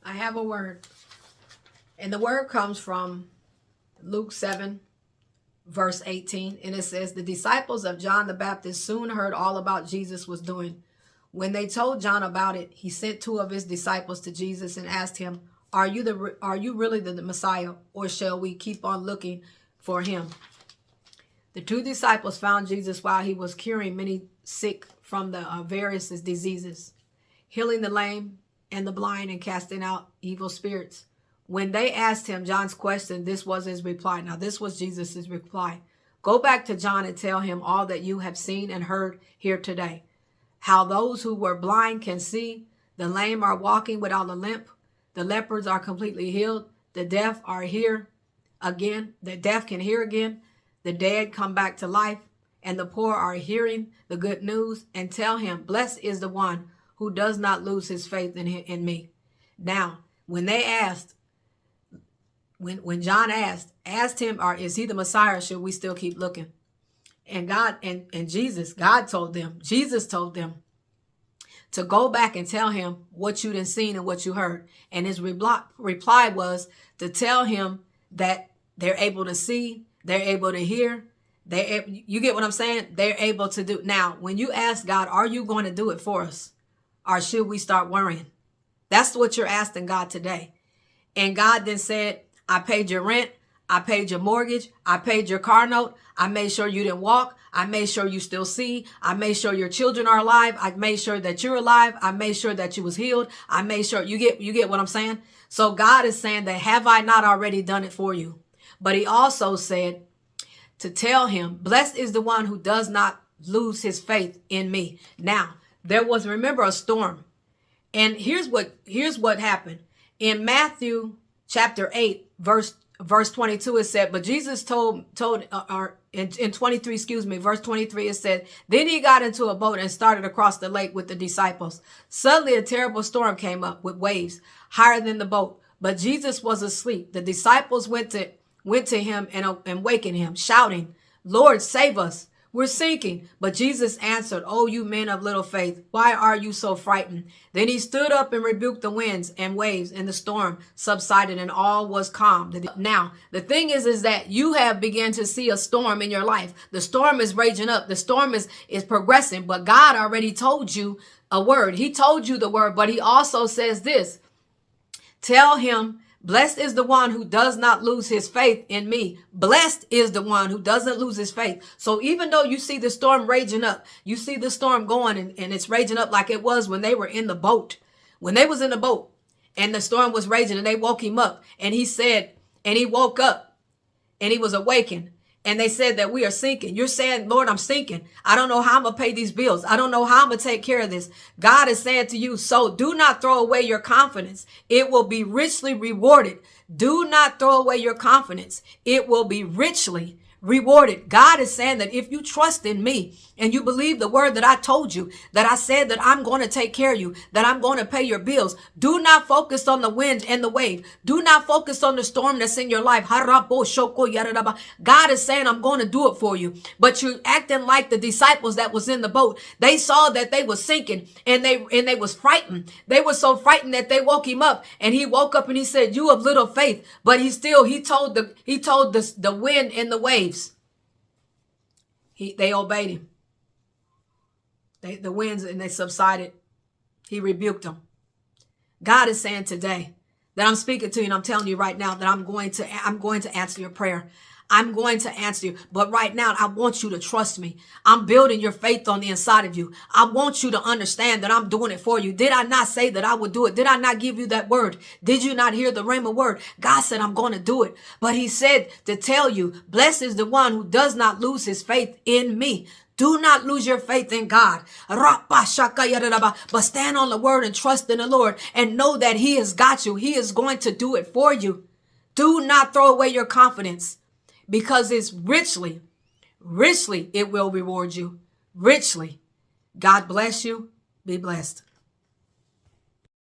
I have a word. And the word comes from Luke 7, verse 18. And it says, the disciples of John the Baptist soon heard all about Jesus was doing. When they told John about it, he sent two of his disciples to Jesus and asked him, are you really the Messiah, or shall we keep on looking for him? The two disciples found Jesus while he was curing many sick from the various diseases, healing the lame and the blind, and casting out evil spirits. When they asked him John's question, this was his reply. Now, this was Jesus's reply. Go back to John and tell him all that you have seen and heard here today. How those who were blind can see, the lame are walking without a limp, the lepers are completely healed, the deaf are here again, the deaf can hear again, the dead come back to life, and the poor are hearing the good news. And tell him, blessed is the one who does not lose his faith in me. Now, when they asked, when John asked him, or is he the Messiah, or should we still keep looking? And Jesus told them to go back and tell him what you done seen and what you heard. And his reply was to tell him that they're able to see, they're able to hear, you get what I'm saying? They're able to do. Now, when you ask God, are you going to do it for us? Or should we start worrying? That's what you're asking God today. And God then said, I paid your rent. I paid your mortgage. I paid your car note. I made sure you didn't walk. I made sure you still see. I made sure your children are alive. I made sure that you're alive. I made sure that you was healed. I made sure you get what I'm saying? So God is saying that, have I not already done it for you? But he also said to tell him, blessed is the one who does not lose his faith in me. Now, there was, remember, a storm. And here's what happened. In Matthew chapter 8, verse 22, it said, but Jesus told in 23, verse 23, it said, then he got into a boat and started across the lake with the disciples. Suddenly a terrible storm came up with waves higher than the boat, but Jesus was asleep. The disciples went to him and wakened him, shouting, Lord, save us. We're sinking. But Jesus answered, oh, you men of little faith, why are you so frightened? Then he stood up and rebuked the winds and waves, and the storm subsided and all was calm. Now, the thing is that you have begun to see a storm in your life. The storm is raging up. The storm is progressing, but God already told you a word. He told you the word, but he also says this, tell him, blessed is the one who does not lose his faith in me. Blessed is the one who doesn't lose his faith. So even though you see the storm raging up, you see the storm going and it's raging up like it was when they were in the boat. When they was in the boat and the storm was raging and they woke him up and he said, and he woke up and he was awakened. And they said that we are sinking. You're saying, Lord, I'm sinking. I don't know how I'm going to pay these bills. I don't know how I'm going to take care of this. God is saying to you, so do not throw away your confidence. It will be richly rewarded. Do not throw away your confidence. It will be richly rewarded. God is saying that if you trust in me and you believe the word that I told you, that I said that I'm going to take care of you, that I'm going to pay your bills, do not focus on the wind and the wave. Do not focus on the storm that's in your life. God is saying, I'm going to do it for you. But you're acting like the disciples that was in the boat. They saw that they was sinking and they was frightened. They were so frightened that they woke him up, and he woke up and he said, you of little faith. But he told the wind and the waves. They obeyed him. The winds, and they subsided. He rebuked them. God is saying today that I'm speaking to you, and I'm telling you right now that I'm going to answer your prayer. I'm going to answer you. But right now, I want you to trust me. I'm building your faith on the inside of you. I want you to understand that I'm doing it for you. Did I not say that I would do it? Did I not give you that word? Did you not hear the rhema word? God said, I'm going to do it. But he said to tell you, blessed is the one who does not lose his faith in me. Do not lose your faith in God. But stand on the word and trust in the Lord and know that he has got you. He is going to do it for you. Do not throw away your confidence, because it's richly it will reward you. Richly. God bless you. Be blessed.